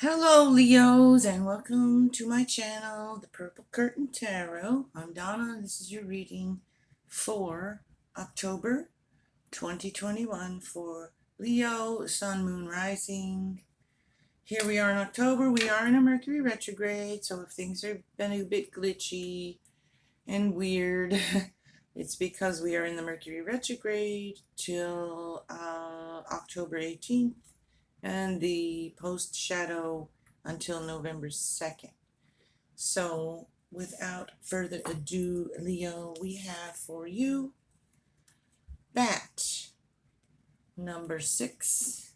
Hello, Leos, and welcome to my channel, The Purple Curtain Tarot. I'm Donna, and this is your reading for October 2021 for Leo, Sun, Moon, Rising. Here we are in October. We are in a Mercury retrograde, so if things have been a bit glitchy and weird, it's because we are in the Mercury retrograde till October 18th. And the post shadow until November 2nd. So, without further ado, Leo, we have for you Bat number 6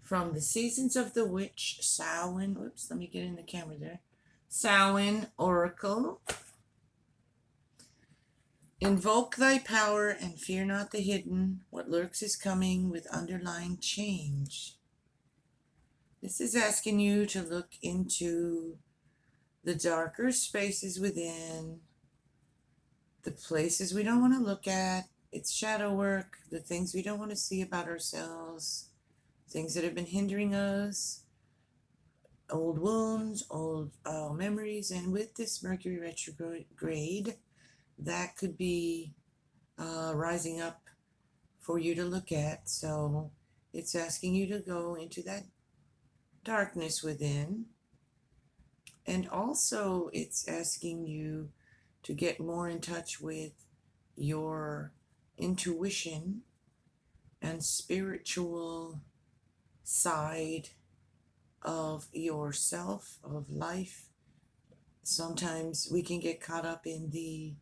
from the Seasons of the Witch, Samhain. Whoops, let me get in the camera there. Samhain Oracle. Invoke thy power and fear not the hidden. What lurks is coming with underlying change. This is asking you to look into the darker spaces within, the places we don't want to look at. It's shadow work, the things we don't want to see about ourselves, things that have been hindering us, old wounds, old memories. And with this Mercury retrograde, that could be rising up for you to look at. So it's asking you to go into that darkness within. And also, it's asking you to get more in touch with your intuition and spiritual side of yourself, of life. Sometimes we can get caught up in the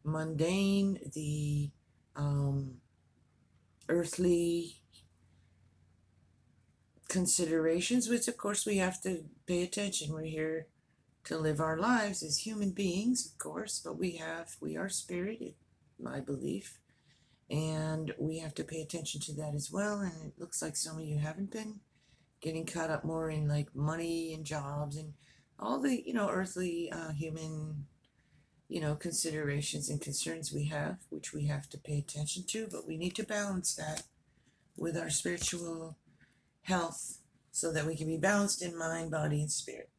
mundane, the earthly considerations, which of course we have to pay attention. We're here to live our lives as human beings, of course, but we are spirit, my belief, and we have to pay attention to that as well. And it looks like some of you haven't been getting caught up more in like money and jobs and all the earthly human considerations and concerns we have, which we have to pay attention to, but we need to balance that with our spiritual health so that we can be balanced in mind, body, and spirit.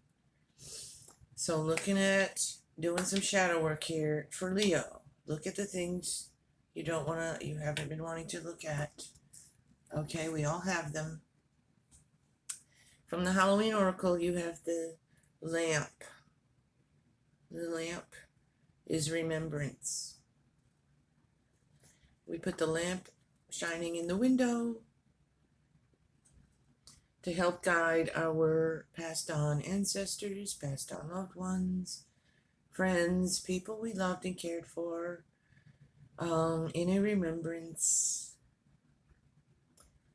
So looking at doing some shadow work here for Leo. Look at the things you haven't been wanting to look at. Okay, we all have them. From the Halloween Oracle, you have the lamp. The lamp is remembrance. We put the lamp shining in the window to help guide our passed on ancestors, passed on loved ones, friends, people we loved and cared for, in a remembrance.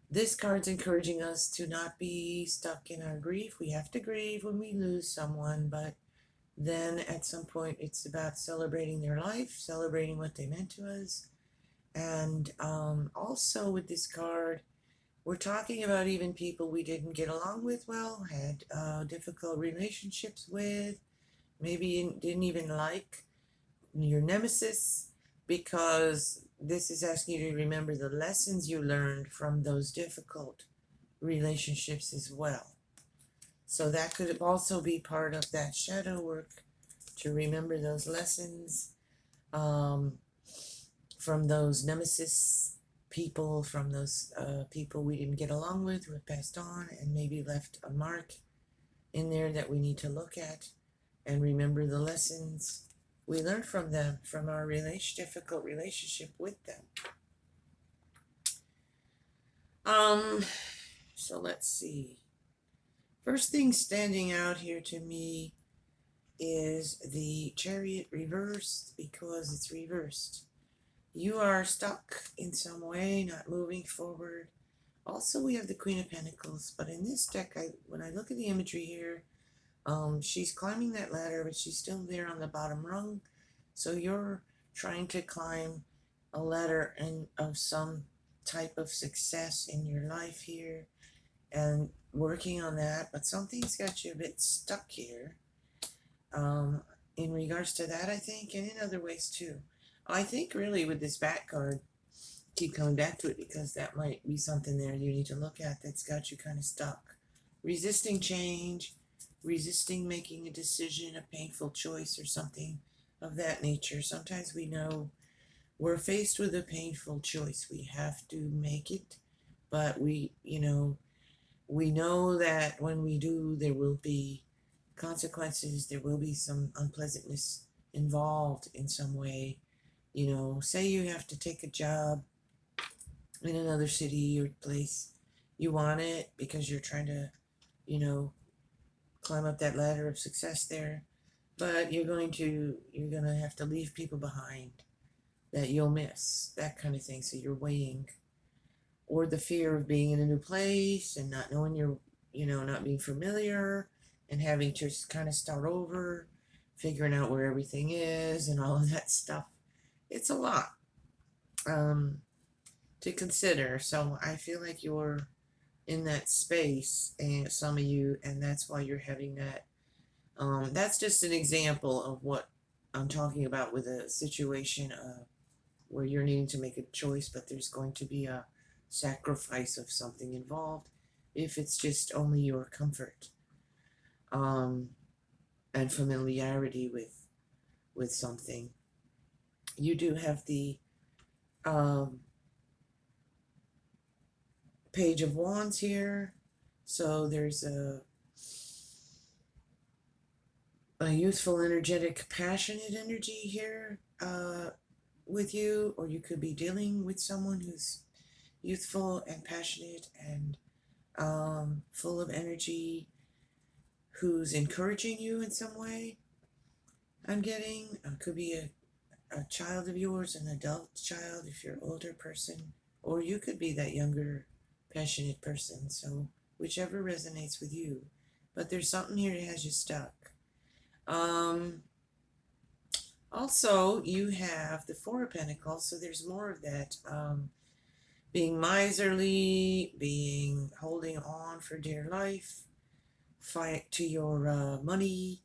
This card's encouraging us to not be stuck in our grief. We have to grieve when we lose someone, but then at some point it's about celebrating their life, celebrating what they meant to us. And also with this card, we're talking about even people we didn't get along with well, had difficult relationships with, maybe didn't even like your nemesis, because this is asking you to remember the lessons you learned from those difficult relationships as well. So that could also be part of that shadow work, to remember those lessons from those nemesis people, from those people we didn't get along with, who have passed on and maybe left a mark in there that we need to look at and remember the lessons we learned from them, from our difficult relationship with them. So let's see. First thing standing out here to me is the Chariot reversed, because it's reversed. You are stuck in some way, not moving forward. Also, we have the Queen of Pentacles, but in this deck, when I look at the imagery here, she's climbing that ladder, but she's still there on the bottom rung. So you're trying to climb a ladder of some type of success in your life here and working on that, but something's got you a bit stuck here in regards to that, I think, and in other ways too. I think really with this Bat card, keep coming back to it because that might be something there you need to look at that's got you kind of stuck. resisting change, resisting making a decision, a painful choice, or something of that nature. Sometimes we know we're faced with a painful choice. We have to make it, but we know that when we do, there will be consequences, there will be some unpleasantness involved in some way. Say you have to take a job in another city or place. You want it because you're trying to, you know, climb up that ladder of success there, but you're going to have to leave people behind that you'll miss, that kind of thing. So you're weighing, or the fear of being in a new place and not knowing not being familiar and having to kind of start over, figuring out where everything is and all of that stuff. It's a lot to consider. So I feel like you're in that space, and some of you, and that's why you're having that. That's just an example of what I'm talking about with a situation where you're needing to make a choice, but there's going to be a sacrifice of something involved if it's just only your comfort and familiarity with something. You do have the Page of Wands here, so there's a youthful, energetic, passionate energy here with you, or you could be dealing with someone who's youthful and passionate and full of energy, who's encouraging you in some way. I'm getting could be a child of yours, an adult child if you're an older person, or you could be that younger, passionate person. So whichever resonates with you. But there's something here that has you stuck. Also, you have the Four of Pentacles, so there's more of that. Being miserly, being holding on for dear life, fight to your money,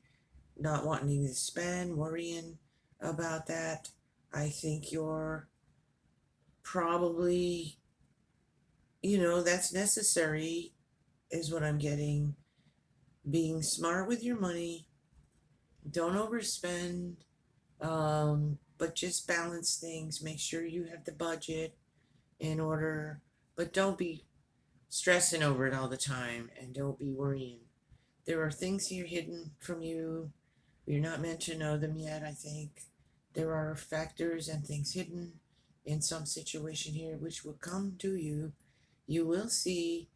not wanting to spend, worrying about that. I think you're probably, that's necessary, is what I'm getting. Being smart with your money, don't overspend, but just balance things. Make sure you have the budget in order, but don't be stressing over it all the time, and don't be worrying. There are things here hidden from you. You're not meant to know them yet, I think. There are factors and things hidden in some situation here which will come to you. You will see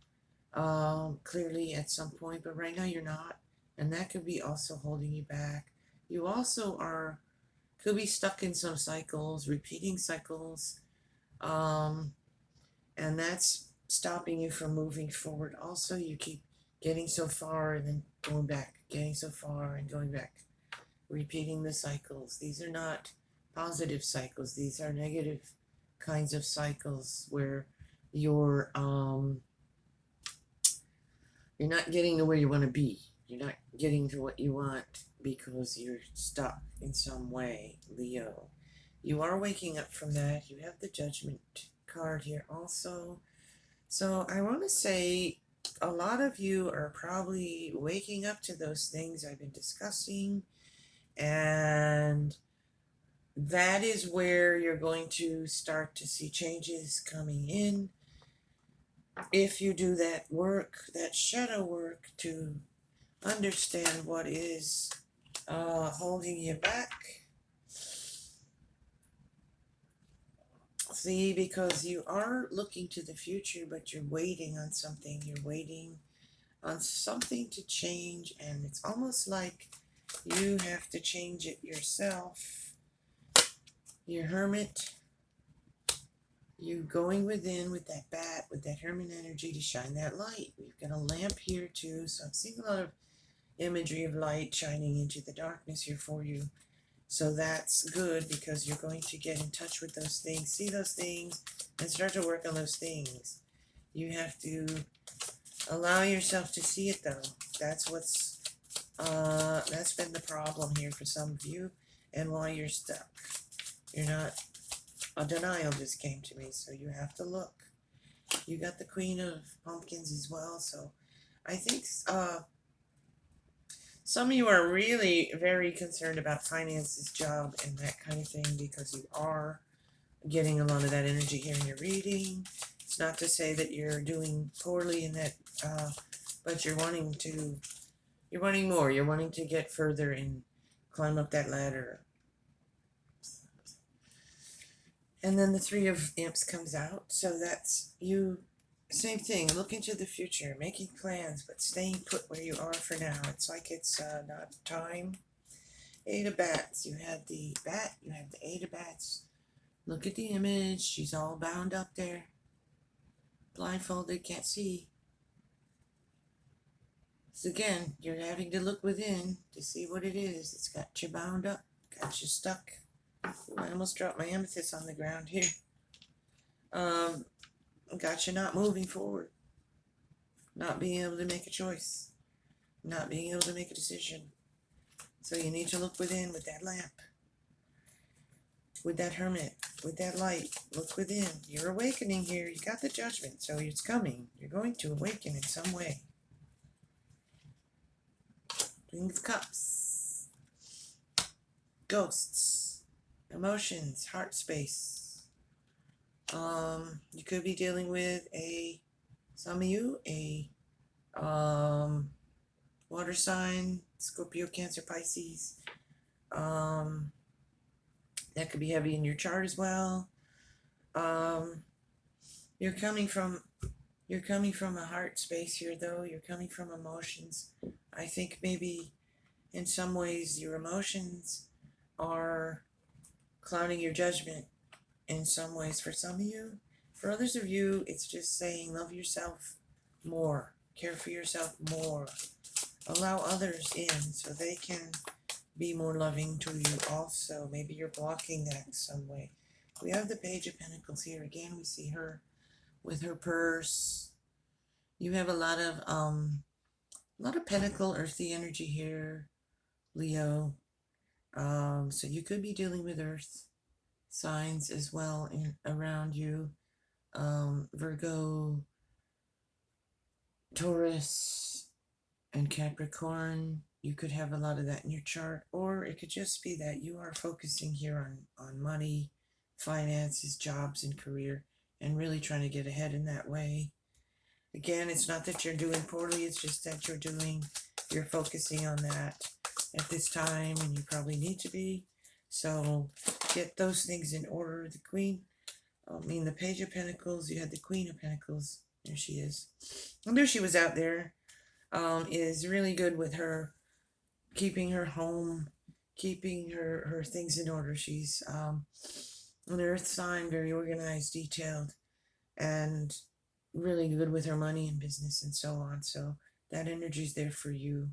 clearly at some point, but right now you're not. And that could be also holding you back. You also could be stuck in some cycles, repeating cycles. And that's stopping you from moving forward. Also, you keep getting so far and then going back, getting so far and going back, repeating the cycles. These are not positive cycles. These are negative kinds of cycles where you're not getting to where you want to be. You're not getting to what you want because you're stuck in some way, Leo. You are waking up from that. You have the Judgment card here also. So I want to say a lot of you are probably waking up to those things I've been discussing, and that is where you're going to start to see changes coming in. If you do that work, that shadow work, to understand what is holding you back. See, because you are looking to the future, but you're waiting on something. You're waiting on something to change, and it's almost like you have to change it yourself. Your Hermit, you going within with that bat, with that Hermit energy to shine that light. We've got a lamp here too, so I'm seeing a lot of imagery of light shining into the darkness here for you. So that's good, because you're going to get in touch with those things, see those things, and start to work on those things. You have to allow yourself to see it, though. That's been the problem here for some of you, and why you're stuck. You're not. A denial just came to me, so you have to look. You got the Queen of Pumpkins as well, so I think some of you are really very concerned about finances, job, and that kind of thing because you are getting a lot of that energy here in your reading. It's not to say that you're doing poorly in that, but you're wanting more. You're wanting to get further and climb up that ladder. And then the Three of Imps comes out, so that's you. Same thing, looking to the future, making plans, but staying put where you are for now. It's like it's not time. Eight of Bats. You had the bat, you have the Eight of Bats. Look at the image. She's all bound up there. Blindfolded, can't see. So again, you're having to look within to see what it is. It's got you bound up, got you stuck. Ooh, I almost dropped my amethyst on the ground here. Got you not moving forward, not being able to make a choice, not being able to make a decision. So you need to look within with that lamp, with that hermit, with that light. Look within. You're awakening here. You got the Judgment, so it's coming. You're going to awaken in some way. Queen of Cups, ghosts, emotions, heart space. You could be dealing with some of you, a water sign, Scorpio, Cancer, Pisces. That could be heavy in your chart as well. You're coming from a heart space here, though. You're coming from emotions. I think maybe in some ways your emotions are clouding your judgment in some ways for some of you. For others of you, it's just saying love yourself more, care for yourself more, allow others in so they can be more loving to you also. Maybe you're blocking that some way. We have the Page of Pentacles here. Again, we see her with her purse. You have a lot of pentacle, earthy energy here, Leo. So you could be dealing with earth signs as well around you. Virgo, Taurus, and Capricorn. You could have a lot of that in your chart, or it could just be that you are focusing here on money, finances, jobs, and career, and really trying to get ahead in that way. Again, it's not that you're doing poorly, it's just that you're focusing on that at this time, and you probably need to be. So get those things in order. The Page of Pentacles, you had the Queen of Pentacles. There she is. I knew she was out there. Is really good with her keeping her home, keeping her things in order. She's an earth sign, very organized, detailed, and really good with her money and business and so on. So that energy's there for you.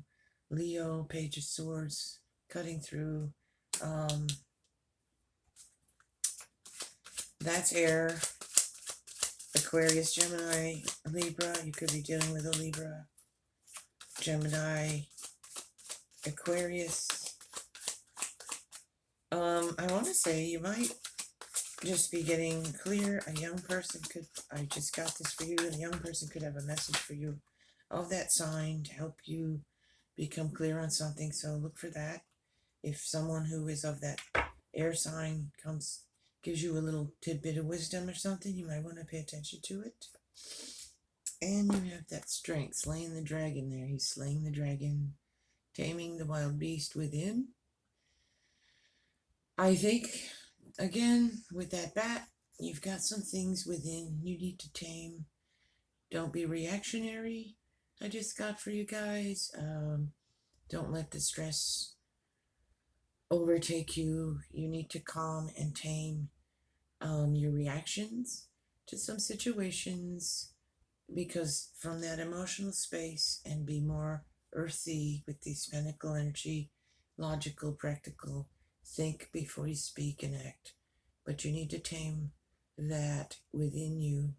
Leo, Page of Swords, cutting through. That's air. Aquarius, Gemini, Libra. You could be dealing with a Libra, Gemini, Aquarius. I want to say you might just be getting clear. A young person I just got this for you, and a young person could have a message for you of that sign to help you become clear on something. So look for that. If someone who is of that air sign gives you a little tidbit of wisdom or something, you might want to pay attention to it. And you have that strength, slaying the dragon there. He's slaying the dragon, taming the wild beast within. I think, again, with that bat, you've got some things within you need to tame. Don't be reactionary. I just got for you guys. Don't let the stress overtake you. You need to calm and tame your reactions to some situations, because from that emotional space, and be more earthy with this pentacle energy, logical, practical. Think before you speak and act. But you need to tame that within you.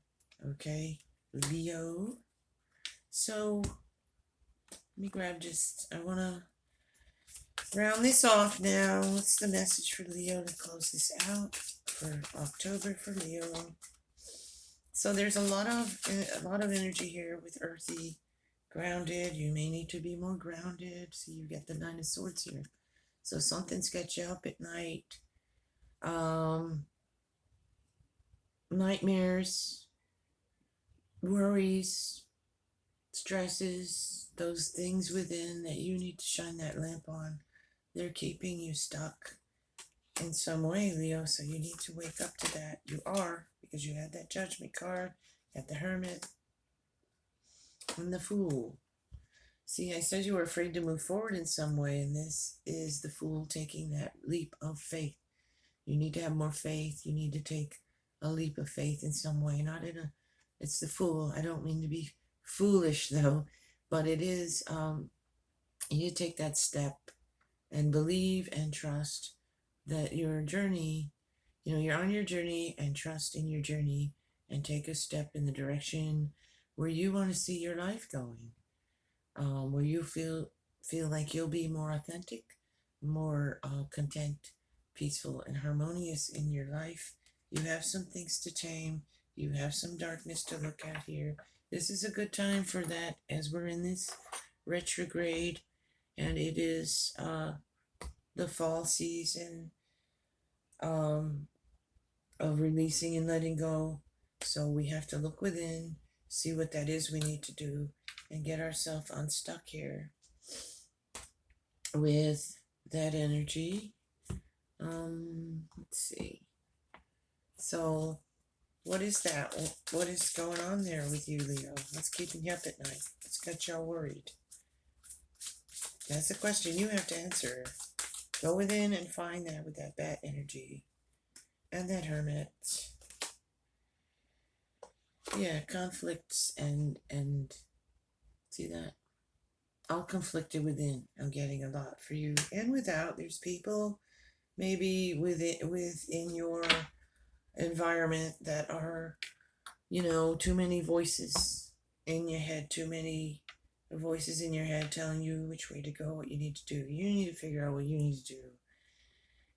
Okay, Leo? So, let me I want to round this off now. What's the message for Leo to close this out for October for Leo? So there's a lot of energy here with earthy grounded. You may need to be more grounded. See, you get the Nine of Swords here. So something's got you up at night. Nightmares, worries, stresses, those things within that you need to shine that lamp on. They're keeping you stuck in some way, Leo. So you need to wake up to that. You are, because you had that Judgment card, you had the Hermit, and the Fool. See, I said you were afraid to move forward in some way, and this is the Fool taking that leap of faith. You need to have more faith. You need to take a leap of faith in some way. Not in a, it's the Fool. I don't mean to be foolish though, but it is, you need to take that step and believe and trust that your journey, you're on your journey, and trust in your journey and take a step in the direction where you want to see your life going, where you feel like you'll be more authentic, more content, peaceful, and harmonious in your life. You have some things to tame. You have some darkness to look at here. This is a good time for that, as we're in this retrograde, and it is the fall season of releasing and letting go. So we have to look within, see what that is we need to do, and get ourselves unstuck here with that energy. Let's see. So, what is that? What is going on there with you, Leo? What's keeping you up at night? What's got y'all worried? That's a question you have to answer. Go within and find that with that bat energy and that Hermit. Yeah, conflicts and see that? All conflicted within. I'm getting a lot for you and without. There's people maybe within your environment that are, too many voices in your head, too many voices in your head telling you which way to go, what you need to do. You need to figure out what you need to do.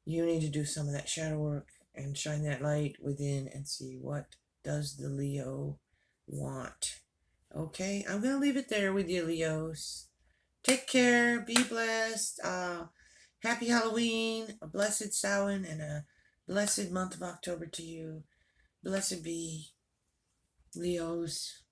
You need to do some of that shadow work and shine that light within and see what does the Leo want. Okay, I'm going to leave it there with you, Leos. Take care. Be blessed. Happy Halloween, a blessed Samhain, and a blessed month of October to you. Blessed be, Leos.